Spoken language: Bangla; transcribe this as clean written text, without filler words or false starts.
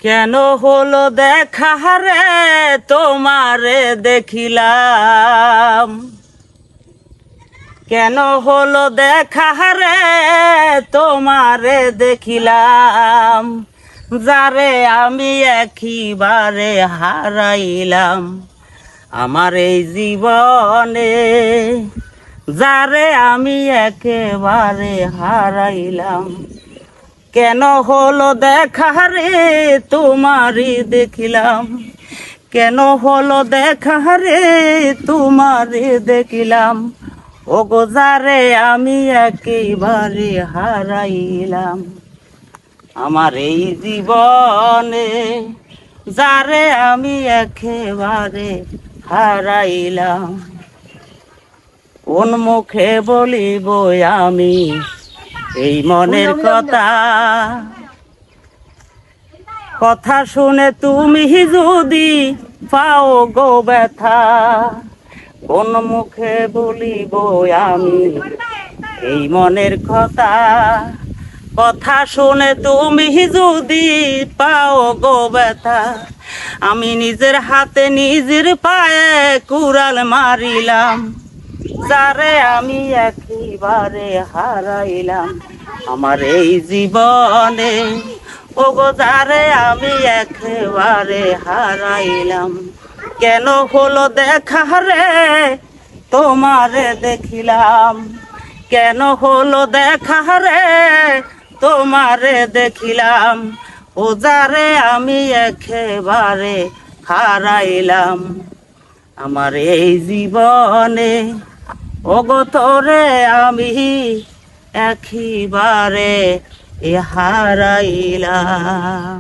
কেন হলো দেখা রে তোমারে দেখিলাম, কেন হলো দেখা রে তোমারে দেখিলাম, যারে আমি একেবারে হারাইলাম আমার এই জীবনে, যারে আমি একেবারে হারাইলাম। কেন হলো দেখা রে তোমারে দেখিলাম, কেন হলো দেখা রে তোমারে দেখিলাম, ওগো যারে আমি একেবারে হারাইলাম আমার এই জীবনে, যারে আমি একেবারে হারাইলাম। কোন মুখে বলিব আমি এই মনের কথা, কথা শুনে তুমি যদি পাও গো ব্যথা। কোন মুখে বলিব আমি এই মনের কথা, কথা শুনে তুমি যদি পাও গো ব্যথা। আমি নিজের হাতে নিজের পায়ে কুড়াল মারিলাম, যারে আমি একেবারে হারাইলাম আমার এই জীবনে, ওগো যারে আমি একেবারে হারাইলাম। কেন হলো দেখা রে তোমারে দেখিলাম, কেন হলো দেখা রে তোমারে দেখিলাম, ও যারে আমি একেবারে হারাইলাম আমার এই জীবনে, ওগো তোরে আমি একেবারে হারাইলাম।